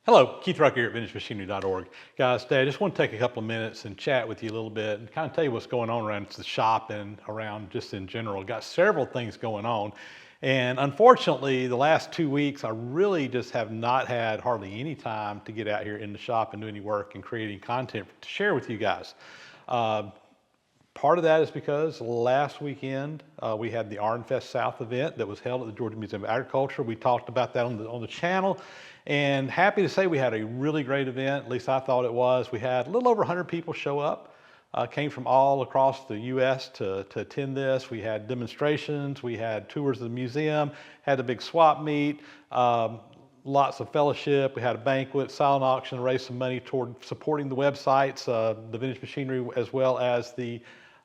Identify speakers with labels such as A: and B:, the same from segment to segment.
A: Hello, Keith Rucker here at VintageMachinery.org. Guys, today I just want to take a couple of minutes and chat with you a little bit and kind of tell you what's going on around the shop and around just in general. Got several things going on. And unfortunately, the last 2 weeks, I really just have not had hardly any time to get out here in the shop and do any work and creating content to share with you guys. Part of that is because last weekend we had the RnFest South event that was held at the Georgia Museum of Agriculture. We talked about that on the channel, and happy to say we had a really great event. At least I thought it was. We had a little over 100 people show up. Came from all across the U.S. to attend this. We had demonstrations. We had tours of the museum. Had a big swap meet. Lots of fellowship. We had a banquet, silent auction, raised some money toward supporting the websites, the Vintage Machinery, as well as the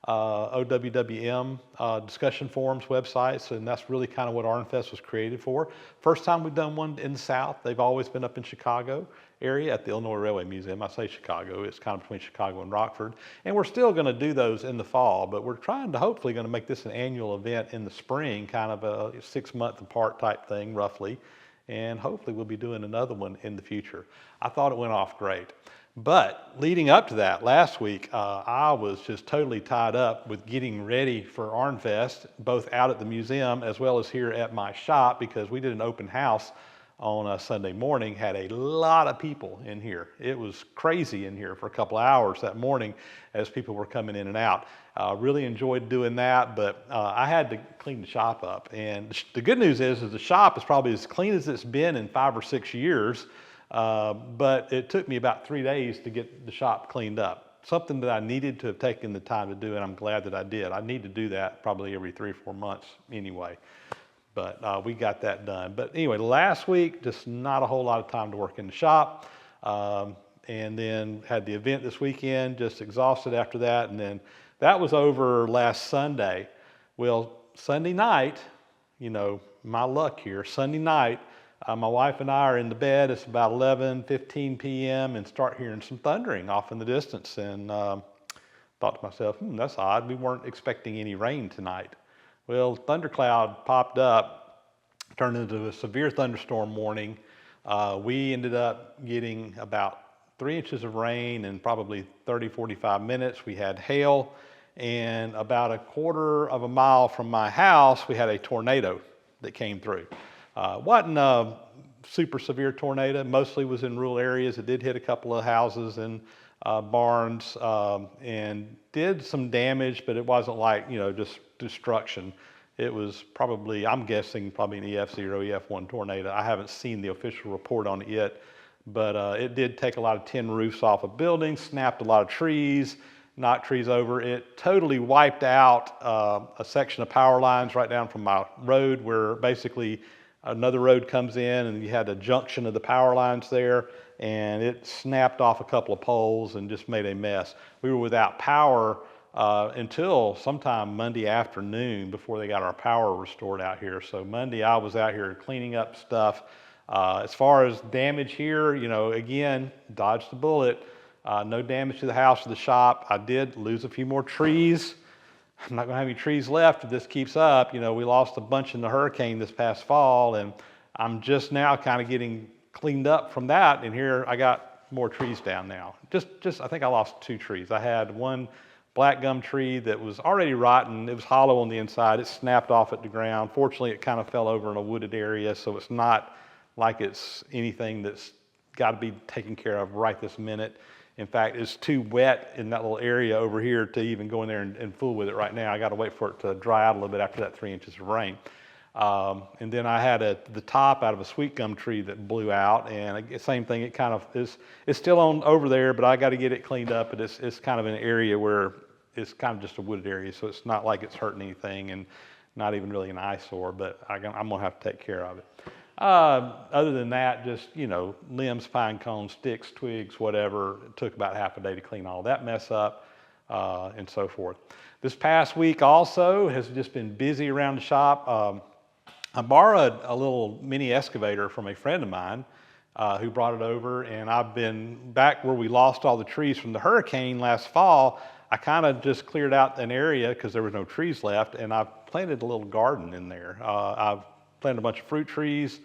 A: OWWM discussion forums websites, and that's really kind of what RnFest was created for. First time we've done one in the South. They've always been up in Chicago area at the Illinois Railway Museum. I say Chicago, it's kind of between Chicago and Rockford. And we're still going to do those in the fall, but we're trying to hopefully going to make this an annual event in the spring, kind of a 6-month apart type thing roughly. And hopefully we'll be doing another one in the future. I thought it went off great. But leading up to that, last week, I was just totally tied up with getting ready for RnFest, both out at the museum as well as here at my shop, because we did an open house on a Sunday morning, had a lot of people in here. It was crazy in here for a couple of hours that morning as people were coming in and out. Really enjoyed doing that, but I had to clean the shop up. And the good news is the shop is probably as clean as it's been in 5 or 6 years. But it took me about 3 days to get the shop cleaned up. Something that I needed to have taken the time to do, and I'm glad that I did. I need to do that probably every 3 or 4 months anyway. But we got that done. But anyway, last week, just not a whole lot of time to work in the shop. And then had the event this weekend, just exhausted after that. And then that was over last Sunday. Well, Sunday night, you know, my luck here, Sunday night, my wife and I are in the bed. It's about 11:15 p.m. and start hearing some thundering off in the distance. And thought to myself, that's odd. We weren't expecting any rain tonight. Well, thundercloud popped up, turned into a severe thunderstorm warning. We ended up getting about 3 inches of rain in probably 30, 45 minutes. We had hail, and about a quarter of a mile from my house, we had a tornado that came through. Wasn't a super severe tornado, mostly was in rural areas. It did hit a couple of houses and barns and did some damage, but it wasn't like, just destruction. It was probably, I'm guessing, probably an EF0, EF1 tornado. I haven't seen the official report on it yet, but it did take a lot of tin roofs off of buildings, snapped a lot of trees, knocked trees over. It totally wiped out a section of power lines right down from my road, where basically another road comes in and you had a junction of the power lines there, and it snapped off a couple of poles and just made a mess. We were without power until sometime Monday afternoon before they got our power restored out here. So Monday I was out here cleaning up stuff. As far as damage here, again, dodged the bullet. No damage to the house or the shop. I did lose a few more trees. I'm not going to have any trees left if this keeps up. We lost a bunch in the hurricane this past fall, and I'm just now kind of getting cleaned up from that. And here I got more trees down now. I think I lost 2 trees. I had one black gum tree that was already rotten. It was hollow on the inside. It snapped off at the ground. Fortunately, it kind of fell over in a wooded area, so it's not like it's anything that's got to be taken care of right this minute. In fact, it's too wet in that little area over here to even go in there and fool with it right now. I got to wait for it to dry out a little bit after that 3 inches of rain. And then I had the top out of a sweet gum tree that blew out, and same thing. It kind of it's still on over there, but I got to get it cleaned up. But it's kind of an area where it's kind of just a wooded area, so it's not like it's hurting anything, and not even really an eyesore. But I'm gonna have to take care of it. Other than that, just, limbs, pine cones, sticks, twigs, whatever. It took about half a day to clean all that mess up and so forth. This past week also has just been busy around the shop. I borrowed a little mini excavator from a friend of mine who brought it over, and I've been back where we lost all the trees from the hurricane last fall. I kind of just cleared out an area because there were no trees left, and I've planted a little garden in there. I've planted a bunch of fruit trees,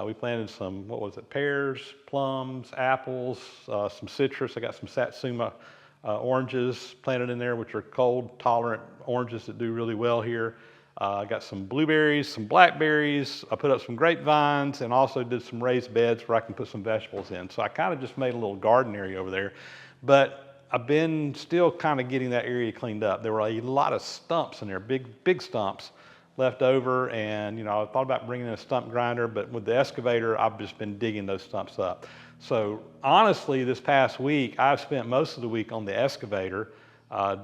A: We planted some, what was it, pears, plums, apples, some citrus. I got some Satsuma oranges planted in there, which are cold tolerant oranges that do really well here. I got some blueberries, some blackberries. I put up some grapevines and also did some raised beds where I can put some vegetables in. So I kind of just made a little garden area over there. But I've been still kind of getting that area cleaned up. There were a lot of stumps in there, big stumps left over. And, I thought about bringing in a stump grinder, but with the excavator, I've just been digging those stumps up. So honestly, this past week, I've spent most of the week on the excavator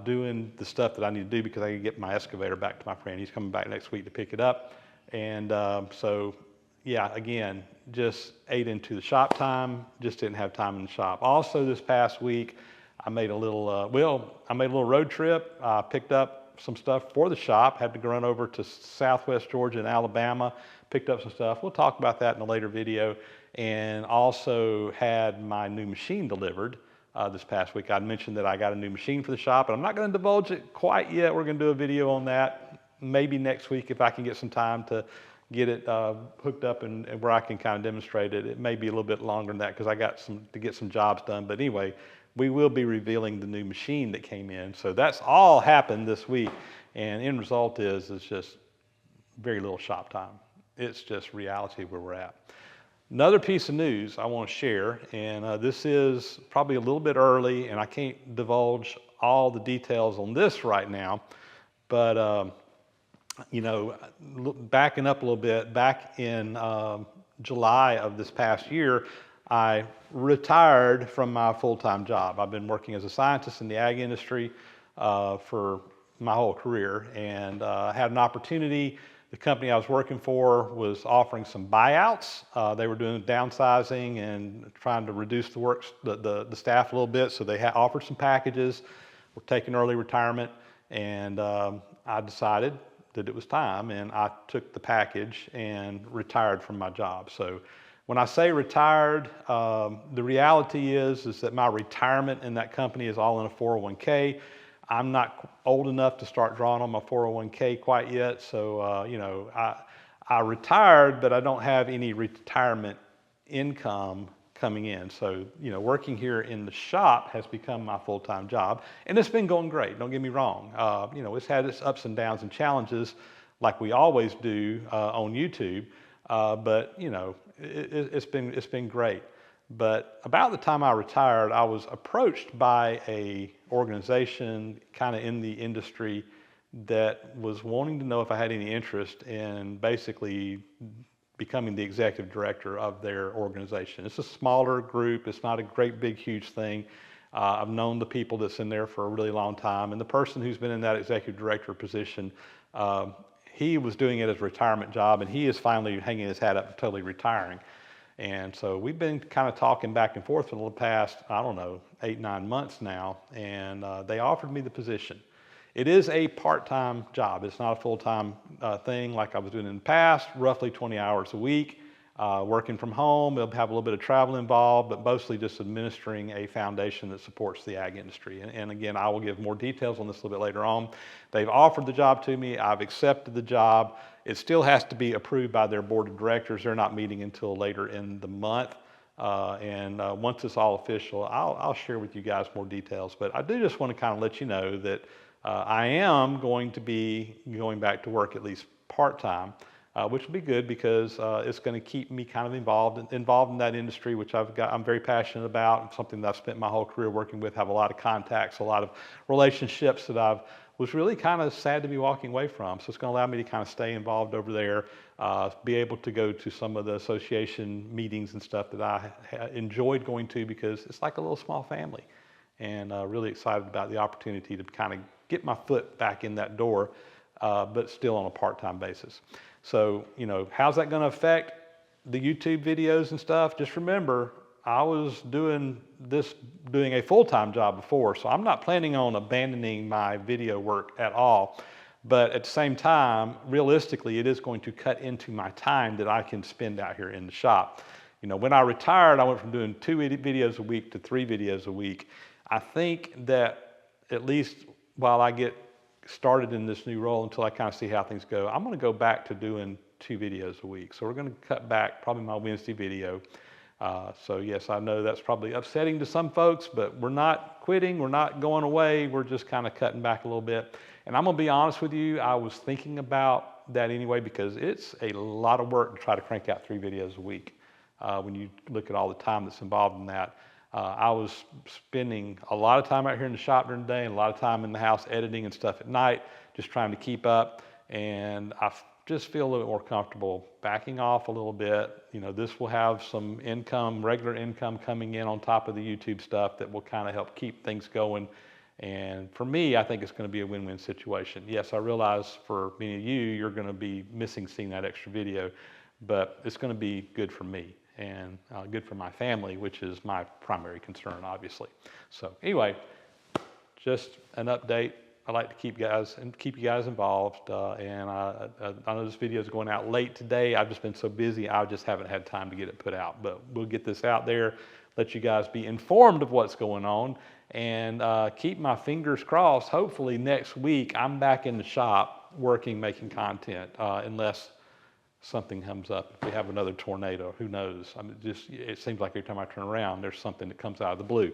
A: doing the stuff that I need to do because I can get my excavator back to my friend. He's coming back next week to pick it up. And so, yeah, again, just ate into the shop time, just didn't have time in the shop. Also this past week, I made a little, road trip. I picked up some stuff for the shop, had to go run over to Southwest Georgia and Alabama, picked up some stuff. We'll talk about that in a later video. And also had my new machine delivered this past week. I mentioned that I got a new machine for the shop, and I'm not going to divulge it quite yet. We're going to do a video on that maybe next week if I can get some time to get it hooked up and where I can kind of demonstrate it. It may be a little bit longer than that because I got to get some jobs done. But anyway, we will be revealing the new machine that came in. So that's all happened this week, and end result is it's just very little shop time. It's just reality where we're at. Another piece of news I want to share, and this is probably a little bit early, and I can't divulge all the details on this right now, but backing up a little bit, back in July of this past year, I retired from my full-time job. I've been working as a scientist in the ag industry for my whole career, and I had an opportunity. The company I was working for was offering some buyouts. They were doing downsizing and trying to reduce the staff a little bit, so they offered some packages. We're taking early retirement, and I decided that it was time, and I took the package and retired from my job. So when I say retired, the reality is that my retirement in that company is all in a 401k. I'm not old enough to start drawing on my 401k quite yet, so I retired, but I don't have any retirement income coming in. So working here in the shop has become my full-time job, and it's been going great. Don't get me wrong. It's had its ups and downs and challenges, like we always do on YouTube. But it's been great. But about the time I retired, I was approached by a organization kind of in the industry that was wanting to know if I had any interest in basically becoming the executive director of their organization. It's a smaller group. It's not a great, big, huge thing. I've known the people that's in there for a really long time, and the person who's been in that executive director position, he was doing it as a retirement job, and he is finally hanging his hat up and totally retiring. And so we've been kind of talking back and forth for the past, 8-9 months now, and they offered me the position. It is a part-time job. It's not a full-time thing like I was doing in the past, roughly 20 hours a week, working from home. They'll have a little bit of travel involved, but mostly just administering a foundation that supports the ag industry. And again, I will give more details on this a little bit later on. They've offered the job to me. I've accepted the job. It still has to be approved by their board of directors. They're not meeting until later in the month. Once it's all official, I'll share with you guys more details. But I do just want to kind of let you know that I am going to be going back to work at least part-time, which will be good because it's going to keep me kind of involved in that industry, which I'm very passionate about, and something that I've spent my whole career working with, have a lot of contacts, a lot of relationships that I was really kind of sad to be walking away from. So it's going to allow me to kind of stay involved over there, be able to go to some of the association meetings and stuff that I enjoyed going to because it's like a little small family, and really excited about the opportunity to kind of get my foot back in that door, but still on a part-time basis. So, how's that going to affect the YouTube videos and stuff? Just remember, I was doing a full-time job before, so I'm not planning on abandoning my video work at all. But at the same time, realistically, it is going to cut into my time that I can spend out here in the shop. When I retired, I went from doing 2 videos a week to 3 videos a week. I think that at least while I get started in this new role, until I kind of see how things go, I'm going to go back to doing 2 videos a week. So we're going to cut back probably my Wednesday video. So yes, I know that's probably upsetting to some folks, but we're not quitting, we're not going away, we're just kind of cutting back a little bit. And I'm gonna be honest with you, I was thinking about that anyway, because it's a lot of work to try to crank out 3 videos a week. When you look at all the time that's involved in that. I was spending a lot of time out here in the shop during the day and a lot of time in the house editing and stuff at night, just trying to keep up. And I just feel a little bit more comfortable backing off a little bit. You know, this will have some income, regular income coming in on top of the YouTube stuff that will kind of help keep things going. And for me, I think it's going to be a win-win situation. Yes, I realize for many of you, you're going to be missing seeing that extra video, but it's going to be good for me and good for my family, which is my primary concern, obviously. So anyway, just an update. I like to keep you guys involved, and I know this video is going out late today. I've just been so busy, I just haven't had time to get it put out. But we'll get this out there, let you guys be informed of what's going on, and keep my fingers crossed. Hopefully next week I'm back in the shop working, making content, unless something comes up. If we have another tornado, who knows? I mean, it seems like every time I turn around, there's something that comes out of the blue.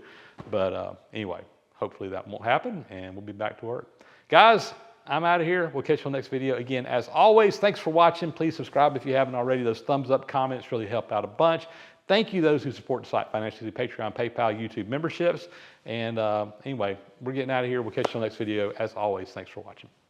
A: But anyway. Hopefully that won't happen, and we'll be back to work. Guys, I'm out of here. We'll catch you on the next video. Again, as always, thanks for watching. Please subscribe if you haven't already. Those thumbs up, comments really help out a bunch. Thank you those who support the site financially, Patreon, PayPal, YouTube memberships. And anyway, we're getting out of here. We'll catch you on the next video. As always, thanks for watching.